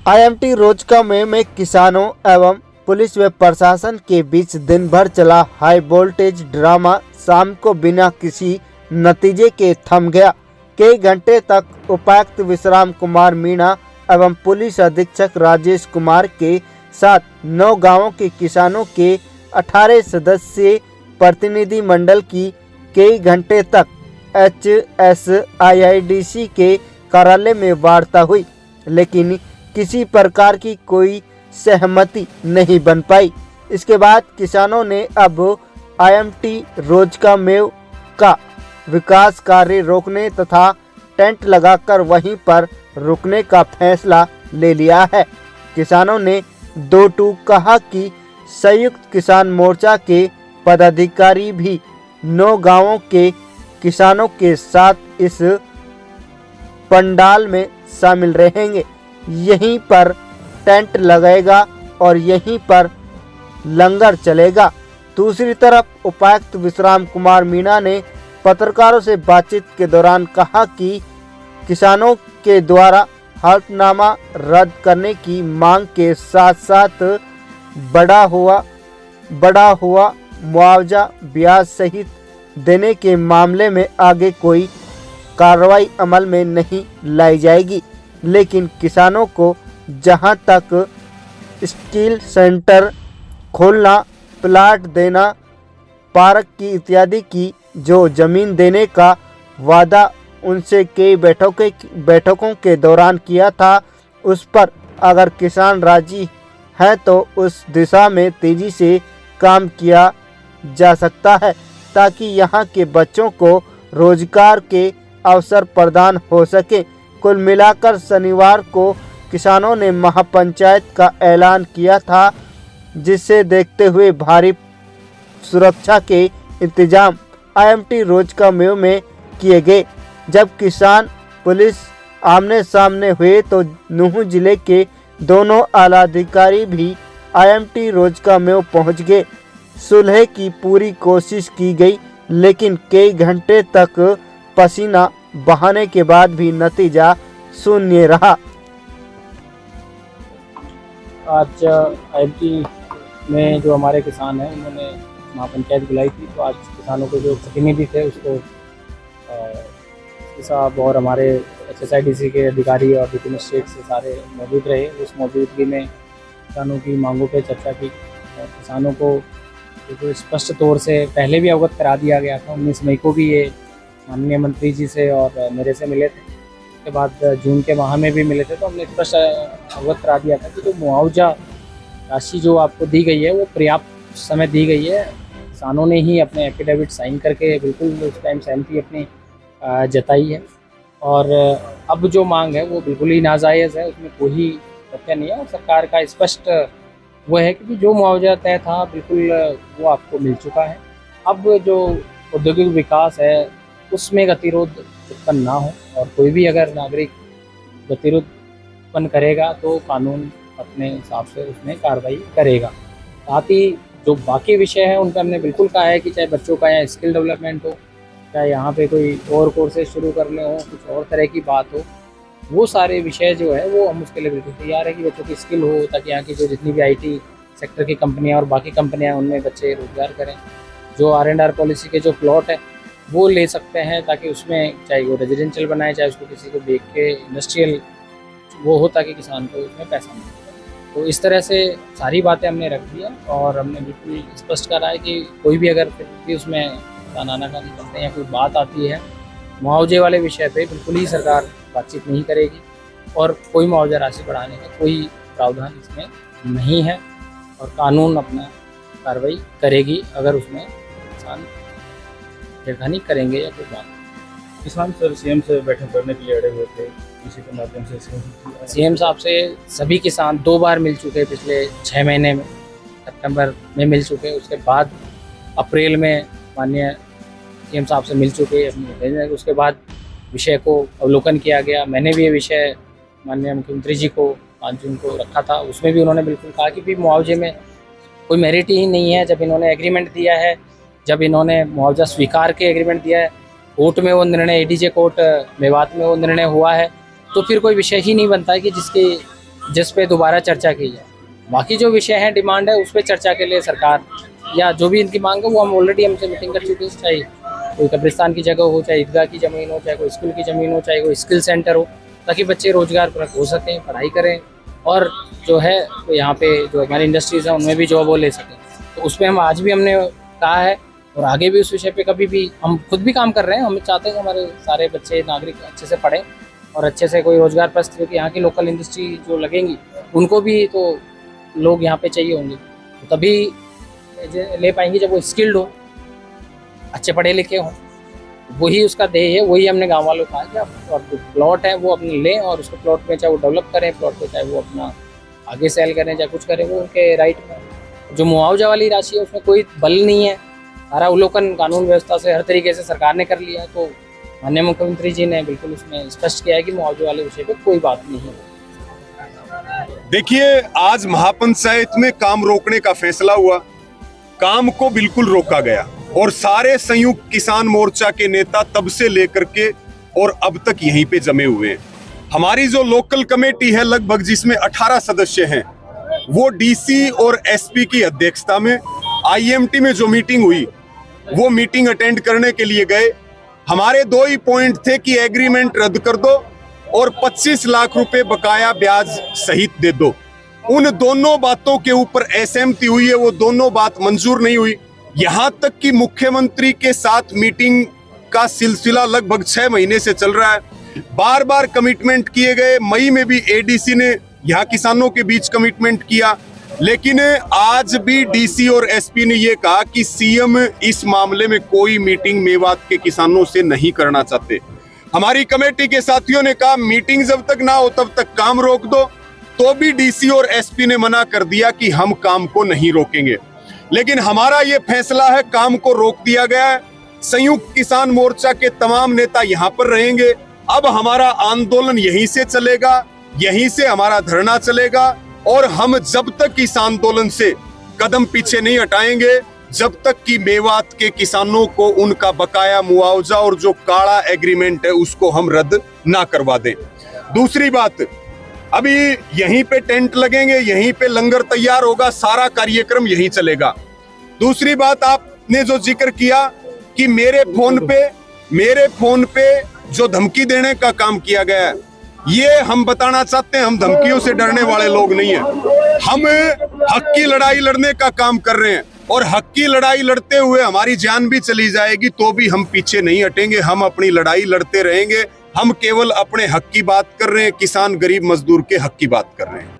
IMT Rojka में किसानों एवं पुलिस व प्रशासन के बीच दिन भर चला हाई वोल्टेज ड्रामा शाम को बिना किसी नतीजे के थम गया। कई घंटे तक उपायुक्त विश्राम कुमार मीणा एवं पुलिस अधीक्षक राजेश कुमार के साथ 9 गांवों के किसानों के 18 सदस्यीय प्रतिनिधि मंडल की कई घंटे तक HSIIDC के कार्यालय में वार्ता हुई, लेकिन किसी प्रकार की कोई सहमति नहीं बन पाई। इसके बाद किसानों ने अब आईएमटी रोजका मेव का विकास कार्य रोकने तथा टेंट लगाकर वहीं पर रुकने का फैसला ले लिया है। किसानों ने 2 टूक कहा कि संयुक्त किसान मोर्चा के पदाधिकारी भी 9 गांवों के किसानों के साथ इस पंडाल में शामिल रहेंगे, यहीं पर टेंट लगेगा और यहीं पर लंगर चलेगा। दूसरी तरफ उपायुक्त विश्राम कुमार मीणा ने पत्रकारों से बातचीत के दौरान कहा कि किसानों के द्वारा हल्फनामा रद्द करने की मांग के साथ साथ बढ़ा हुआ मुआवजा ब्याज सहित देने के मामले में आगे कोई कार्रवाई अमल में नहीं लाई जाएगी, लेकिन किसानों को जहां तक स्टील सेंटर खोलना, प्लाट देना, पार्क की इत्यादि की जो जमीन देने का वादा उनसे कई बैठकों के दौरान किया था, उस पर अगर किसान राजी हैं तो उस दिशा में तेजी से काम किया जा सकता है ताकि यहाँ के बच्चों को रोजगार के अवसर प्रदान हो सके। कुल मिलाकर शनिवार को किसानों ने महापंचायत का ऐलान किया था, जिसे देखते हुए भारी सुरक्षा के इंतजाम आईएमटी रोजका मेव में किए गए। जब किसान पुलिस आमने सामने हुए तो नूंह जिले के दोनों आलाधिकारी भी आईएमटी रोजका मेव पहुंच गए। सुलह की पूरी कोशिश की गई, लेकिन कई घंटे तक पसीना बहाने के बाद भी नतीजा शून्य रहा। आज आईएमटी में जो हमारे किसान हैं उन्होंने महापंचायत बुलाई थी, तो आज किसानों के जो प्रतिनिधि थे उसको साहब और हमारे HSIDC के अधिकारी और डिप्टी मजिस्ट्रेट से सारे मौजूद रहे। उस मौजूदगी में किसानों की मांगों पर चर्चा की और किसानों को तो स्पष्ट तौर से पहले भी अवगत करा दिया गया था। 19 मई को भी ये माननीय मंत्री जी से और मेरे से मिले थे, उसके बाद जून के माह में भी मिले थे, तो हमने स्पष्ट अवगत करा दिया था कि जो मुआवजा राशि जो आपको दी गई है वो पर्याप्त समय दी गई है। किसानों ने ही अपने एफिडेविट साइन करके बिल्कुल उस टाइम सहमति अपनी जताई है और अब जो मांग है वो बिल्कुल ही नाजायज़ है, उसमें कोई तथ्य नहीं है। और सरकार का स्पष्ट वो है कि जो मुआवजा तय था बिल्कुल वो आपको मिल चुका है। अब जो औद्योगिक विकास है उसमें गतिरोध उत्पन्न ना हो और कोई भी अगर नागरिक गतिरोध उत्पन्न करेगा तो कानून अपने हिसाब से उसमें कार्रवाई करेगा। साथ ही जो बाकी विषय है उन पर हमने बिल्कुल कहा है कि चाहे बच्चों का यहाँ स्किल डेवलपमेंट हो, चाहे यहाँ पे कोई और कोर्सेज शुरू करने हो, कुछ और तरह की बात हो, वो सारे विषय जो है वो हम उसके लिए बिल्कुल तैयार है कि बच्चों की स्किल हो ताकि यहाँ की जो जितनी भी IT सेक्टर की कंपनियाँ और बाकी कंपनियाँ उनमें बच्चे रोजगार करें। जो R&R पॉलिसी के जो प्लॉट है वो ले सकते हैं ताकि उसमें चाहे वो रेजिडेंशियल बनाए, चाहे उसको किसी को बेच के इंडस्ट्रियल वो हो ताकि किसान को उसमें पैसा मिले। तो इस तरह से सारी बातें हमने रख दी है और हमने बिल्कुल स्पष्ट करा है कि कोई भी अगर फिर भी उसमें आनाकानी करते हैं या कोई बात आती है मुआवजे वाले विषय पे, बिल्कुल ही सरकार बातचीत नहीं करेगी और कोई मुआवजा राशि बढ़ाने का कोई प्रावधान इसमें नहीं है और कानून अपना कार्रवाई करेगी अगर उसमें किसान छेड़खानी करेंगे या कोई बात। किसान सर सीएम से बैठक करने के लिए अड़े हुए थे, इसी के माध्यम से सीएम साहब से सभी किसान 2 बार मिल चुके, पिछले 6 महीने में सितंबर में मिल चुके, उसके बाद अप्रैल में माननीय सीएम साहब से मिल चुके अपने, उसके बाद विषय को अवलोकन किया गया। मैंने भी ये विषय माननीय मुख्यमंत्री जी को 5 जून को रखा था, उसमें भी उन्होंने बिल्कुल कहा कि भी मुआवजे में कोई मेरिट ही नहीं है। जब इन्होंने एग्रीमेंट दिया है, जब इन्होंने मुआवजा स्वीकार के एग्रीमेंट दिया है, कोर्ट में वो निर्णय ADJ कोर्ट मेवात में वो निर्णय हुआ है, तो फिर कोई विषय ही नहीं बनता है कि जिसके जिस पे दोबारा चर्चा की जाए। बाकी जो विषय हैं, डिमांड है, उस पर चर्चा के लिए सरकार या जो भी इनकी मांग है वो हम ऑलरेडी हमसे मीटिंग कर चुके हैं। चाहे कोई कब्रिस्तान की जगह हो, चाहे ईदगाह की ज़मीन हो, चाहे कोई स्कूल की ज़मीन हो, चाहे कोई स्किल सेंटर हो, ताकि बच्चे रोजगारपरक हो सकें, पढ़ाई करें और जो है यहाँ पे जो हमारी इंडस्ट्रीज़ हैं उनमें भी जॉब वो ले सकें। तो उस पर हम आज भी हमने कहा है और आगे भी उस विषय पे कभी भी हम खुद भी काम कर रहे हैं। हम चाहते हैं कि हमारे सारे बच्चे नागरिक अच्छे से पढ़ें और अच्छे से कोई रोजगार प्रस्त, क्योंकि यहाँ की लोकल इंडस्ट्री जो लगेंगी उनको भी तो लोग यहाँ पे चाहिए होंगे, तो तभी ले पाएंगे जब वो स्किल्ड हो, अच्छे पढ़े लिखे हों। वही उसका ध्येय है, वही हमने गांव वालों को कहा कि आप और जो प्लॉट है वो अपने लें और उसको प्लॉट में चाहे वो डेवलप करें, प्लॉट को चाहे वो अपना आगे सेल करें, चाहे कुछ करें, वो उनके राइट में। जो मुआवजा वाली राशि है उसमें कोई बल नहीं है, सारा अवलोकन कानून व्यवस्था से हर तरीके से सरकार ने कर लिया है। तो माननीय मुख्यमंत्री जी ने बिल्कुल उसमें स्पष्ट किया है कि मुआवजे वाले विषय पर कोई बात नहीं है। देखिए, आज महापंचायत में काम रोकने का फैसला हुआ, काम को बिल्कुल रोका गया और सारे संयुक्त किसान मोर्चा के नेता तब से लेकर के और अब तक यहीं पे जमे हुए हैं। हमारी जो लोकल कमेटी है लगभग जिसमें 18 सदस्य हैं, वो डीसी और एसपी की अध्यक्षता में आईएमटी में जो मीटिंग हुई वो मीटिंग अटेंड करने के लिए गए। हमारे 2 ही पॉइंट थे कि एग्रीमेंट रद्द कर दो और 25 लाख रुपए बकाया ब्याज सहित दे दो। उन दोनों बातों के ऊपर असहमति हुई है, वो दोनों बात मंजूर नहीं हुई। यहां तक कि मुख्यमंत्री के साथ मीटिंग का सिलसिला लगभग 6 महीने से चल रहा है। बार बार कमिटमेंट किए गए। मई में भी एडीसी ने यहाँ किसानों के बीच कमिटमेंट किया, लेकिन आज भी डीसी और एसपी ने ये कहा कि सीएम इस मामले में कोई मीटिंग मेवात के किसानों से नहीं करना चाहते। हमारी कमेटी के साथियों ने कहा मीटिंग जब तक ना हो तब तक काम रोक दो, तो भी डीसी और एसपी ने मना कर दिया कि हम काम को नहीं रोकेंगे। लेकिन हमारा ये फैसला है, काम को रोक दिया गया है। संयुक्त किसान मोर्चा के तमाम नेता यहाँ पर रहेंगे। अब हमारा आंदोलन यहीं से चलेगा, यहीं से हमारा धरना चलेगा और हम जब तक इस आंदोलन से कदम पीछे नहीं हटाएंगे, जब तक कि मेवात के किसानों को उनका बकाया मुआवजा और जो काला एग्रीमेंट है उसको हम रद्द ना करवा दें। दूसरी बात, अभी यहीं पे टेंट लगेंगे, यहीं पे लंगर तैयार होगा, सारा कार्यक्रम यहीं चलेगा। दूसरी बात, आपने जो जिक्र किया कि मेरे फोन पे जो धमकी देने का काम किया गया है, ये हम बताना चाहते हैं, हम धमकियों से डरने वाले लोग नहीं हैं। हम हक की लड़ाई लड़ने का काम कर रहे हैं और हक की लड़ाई लड़ते हुए हमारी जान भी चली जाएगी तो भी हम पीछे नहीं हटेंगे। हम अपनी लड़ाई लड़ते रहेंगे। हम केवल अपने हक की बात कर रहे हैं, किसान गरीब मजदूर के हक की बात कर रहे हैं।